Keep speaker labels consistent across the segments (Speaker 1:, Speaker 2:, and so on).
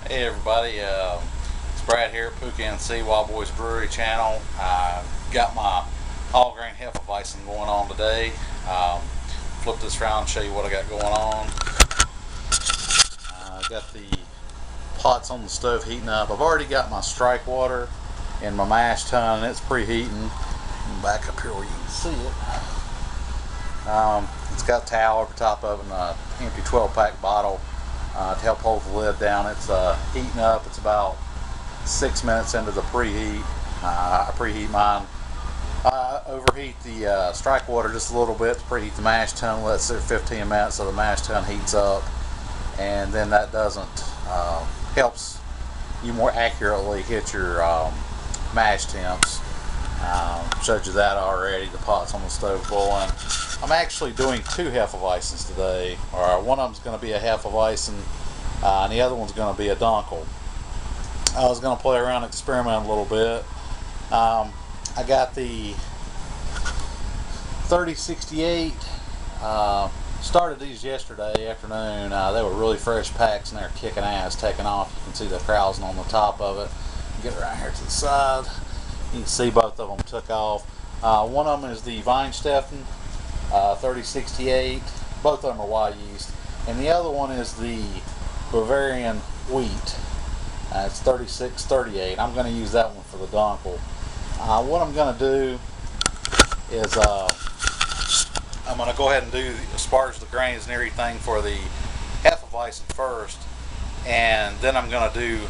Speaker 1: Hey everybody, it's Brad here at PNC Wild Boys Brewery channel. Got my all grain Hefeweizen going on today. Flip this around and show you what I got going on. Got the pots on the stove heating up. I've already got my strike water in my mash tun and it's preheating. Back up here where you can see it. It's got a towel over top of it and an empty 12-pack bottle to help hold the lid down. It's heating up. It's about 6 minutes into the preheat. I preheat mine. I overheat the strike water just a little bit to preheat the mash tun. Let it sit 15 minutes so the mash tun heats up, and then that helps you more accurately hit your mash temps. Showed you that already. The pot's on the stove boiling. I'm actually doing two Hefeweizens today. One of them's going to be a Hefeweizen, and the other one's going to be a Dunkel. I was going to play around and experiment a little bit. I got the 3068. Started these yesterday afternoon. They were really fresh packs and they're kicking ass, taking off. You can see the krausen on the top of it. Get it right here to the side. You can see both of them took off. One of them is the Weizen 3068. Both of them are Y yeast. And the other one is the Bavarian wheat. It's 3638. I'm going to use that one for the Dunkel. What I'm going to do is I'm going to go ahead and asparage the grains and everything for the Hefeweizen first, and then I'm going to do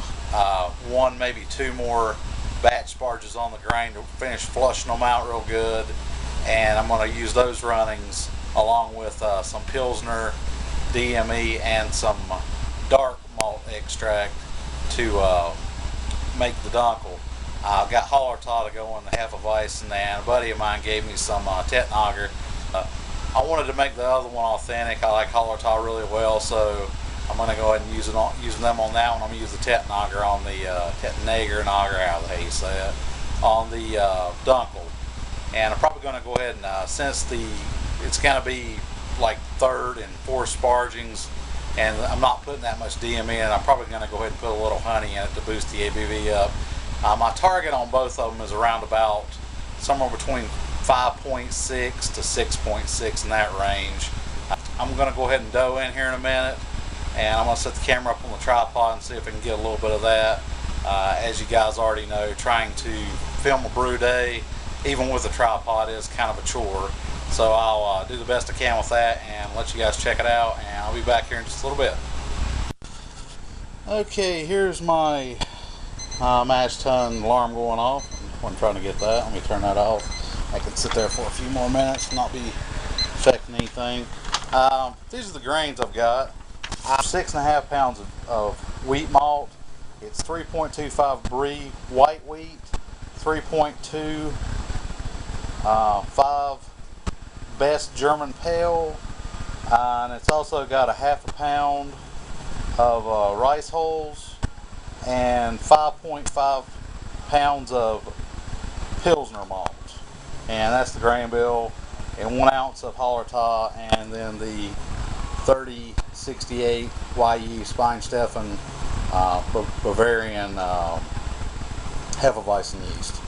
Speaker 1: one, maybe two more batch sparges on the grain to finish flushing them out real good, and I'm going to use those runnings along with some Pilsner, DME, and some dark malt extract to make the Dunkel. I've got Hallertau to go in the Hefeweizen, and a buddy of mine gave me some Tetnager. I wanted to make the other one authentic. I like Hallertau really well, so I'm going to go ahead and use them on that one. I'm going to use the Tetnager on the Tetnager, how the hell you say it, on the Dunkel. And I'm probably going to go ahead and since it's going to be like third and fourth spargings, and I'm not putting that much DM in, I'm probably going to go ahead and put a little honey in it to boost the ABV up. My target on both of them is around about somewhere between 5.6 to 6.6 in that range. I'm going to go ahead and dough in here in a minute, and I'm going to set the camera up on the tripod and see if I can get a little bit of that. As you guys already know, trying to film a brew day, even with a tripod, is kind of a chore. So I'll do the best I can with that and let you guys check it out, and I'll be back here in just a little bit. Okay, here's my mash tun alarm going off. I'm trying to get that. Let me turn that off. I can sit there for a few more minutes and not be affecting anything. These are the grains I've got. 6.5 pounds of wheat malt. It's 3.25 Brie white wheat, 3.25 Best German Pale, and it's also got a ½ pound of rice hulls and 5.5 pounds of Pilsner malt. And that's the grain bill, and 1 ounce of Hallertau, and then the 3068 Y yeast Weizen Bavarian Hefeweizen yeast.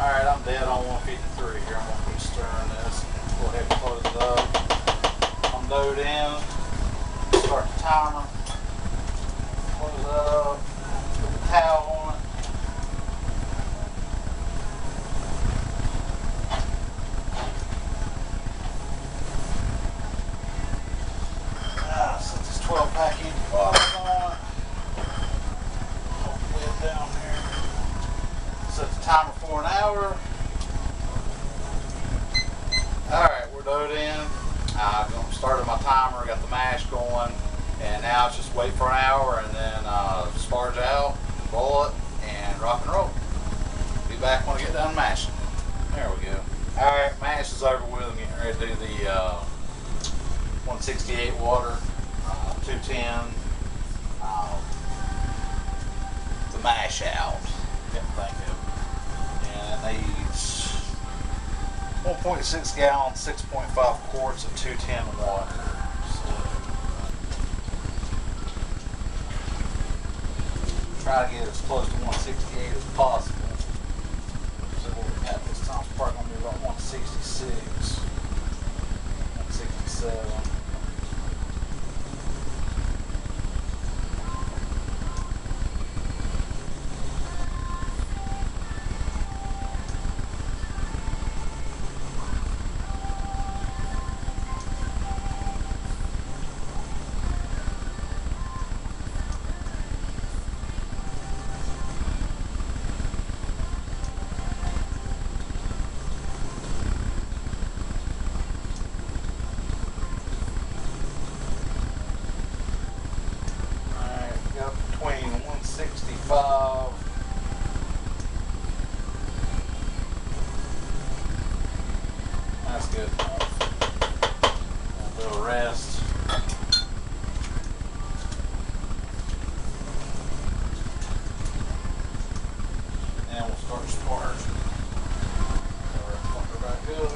Speaker 1: Alright, I'm dead on 153 here. I'm going to keep stirring this. Go ahead and close it up. I'm doughed in. Start the timer. Close that up. mash going, and now it's just wait for an hour and then sparge out, boil it, and rock and roll. Be back when I get done mashing. There we go. Alright, mash is over with. I'm getting ready to do the 168 water, 210, the mash out. Couldn't think of it. And it needs 1.6 gallons, 6.5 quarts of 210 water. So, try to get as close to 168 as possible. So what we got this time is probably going to be about 166, 167. Between 165 that's good enough. A little rest. And we'll start sparging. Pump her back up.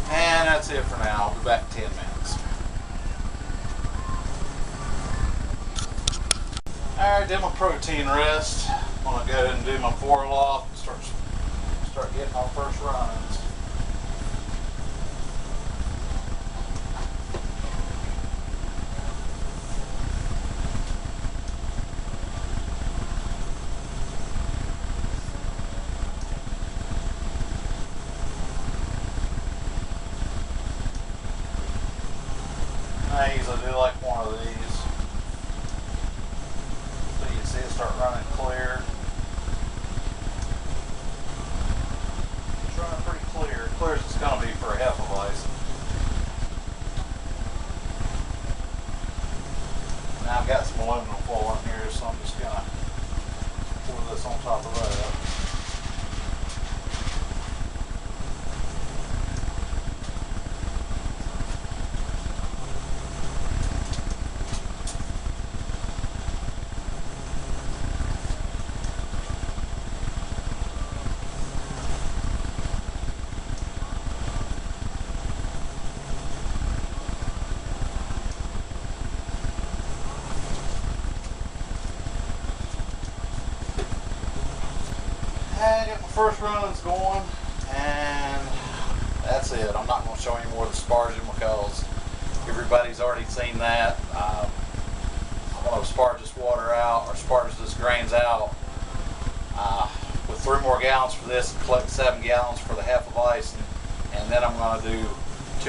Speaker 1: And that's it for now. I'll be back in 10 minutes. Alright, did my protein rest. I'm going to go ahead and do my boil off and start getting our first runs. I usually do like one of these. So you can see it start running clear. It's running pretty clear. Clear as it's going to be for a Hefeweizen. Now I've got some aluminum foil in here, so I'm just going to pour this on top of that. I get my first runs going, and that's it. I'm not going to show any more of the sparging because everybody's already seen that. I'm going to sparge this water out, or sparge this grains out with 3 more gallons for this and collect 7 gallons for the Hefeweizen, and then I'm going to do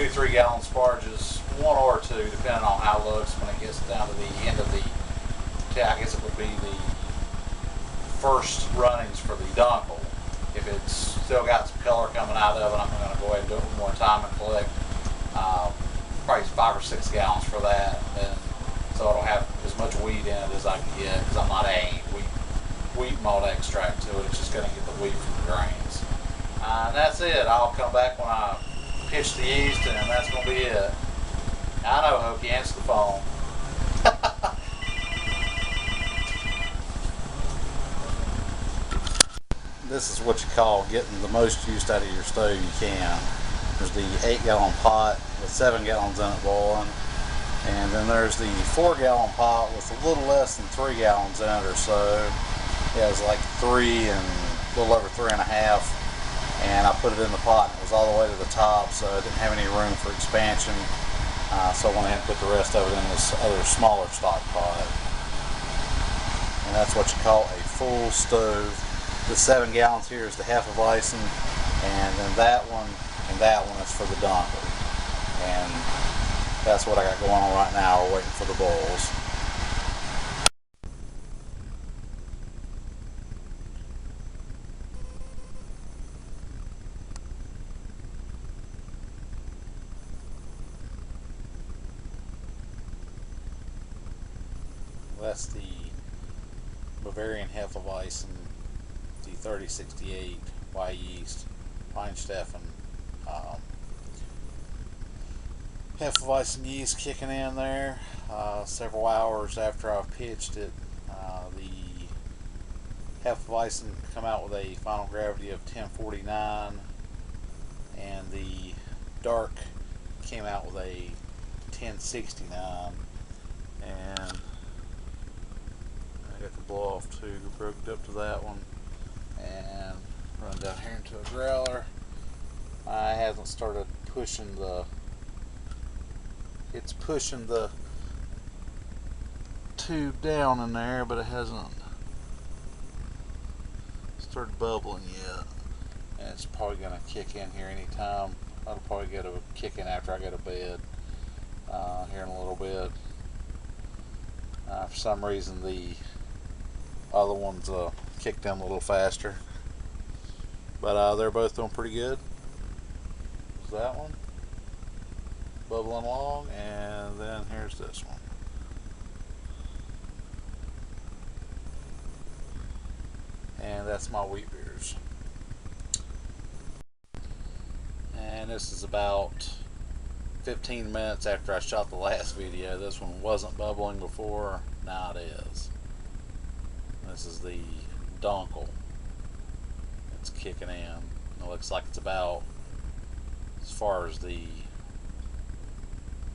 Speaker 1: 2-3 gallon sparges, 1 or 2 depending on how it looks when it gets down to the end of the, I guess it would be the first runnings for the Dunkel. If it's still got some color coming out of it, I'm going to go ahead and do it one more time and collect probably 5 or 6 gallons for that, and so it'll have as much wheat in it as I can get, because I'm not adding wheat malt extract to it. It's just going to get the wheat from the grains. And that's it. I'll come back when I pitch the yeast, and that's going to be it. I know, Hokey, answer the phone. This is what you call getting the most juice out of your stove you can. There's the 8-gallon pot with 7 gallons in it boiling, and then there's the 4-gallon pot with a little less than 3 gallons in it or so. It has like 3 and a little over 3.5, and I put it in the pot and it was all the way to the top, so I didn't have any room for expansion, so I went ahead and put the rest of it in this other smaller stock pot. And that's what you call a full stove. The 7 gallons here is the Hefeweizen, and then that one and that one is for the Dunkel. And that's what I got going on right now. We're waiting for the boils. that's the Bavarian Hefeweizen, the 3068 Y yeast Weinsteffen Hefeweizen yeast kicking in there. Several hours after I've pitched it, the Hefeweizen come out with a final gravity of 1049, and the dark came out with a 1069, and I got the blow off tube hooked up to that one, and run down here into a growler. I haven't started pushing it's pushing the tube down in there, but it hasn't started bubbling yet, and it's probably going to kick in here anytime. I'll probably get a kick in after I go to bed here in a little bit. For some reason the other ones kicked in a little faster, but they're both doing pretty good. There's that one bubbling along, and then here's this one. And that's my wheat beers. And this is about 15 minutes after I shot the last video. This one wasn't bubbling before, now it is. This is the Dunkel. It's kicking in. It looks like it's about, as far as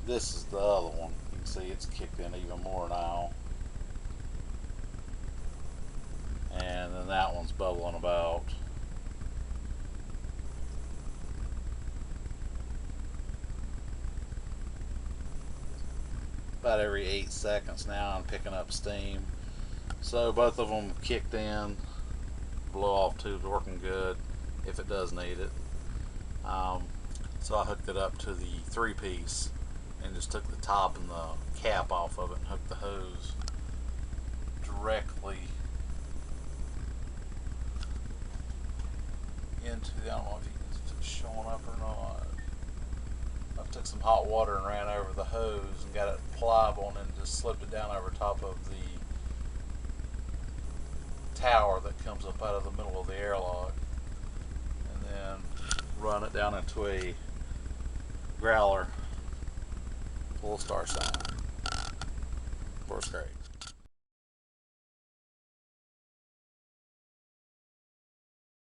Speaker 1: this is the other one. You can see it's kicked in even more now. And then that one's bubbling about every 8 seconds now. I'm picking up steam. So both of them kicked in. Blow off tube's working good if it does need it. So I hooked it up to the 3-piece and just took the top and the cap off of it and hooked the hose directly into the, I don't know if it's showing up or not. I took some hot water and ran over the hose and got it pliable, and then just slipped it down over top of the tower that comes up out of the middle of the airlock, and then run it down into a growler, full star sign, for scrape.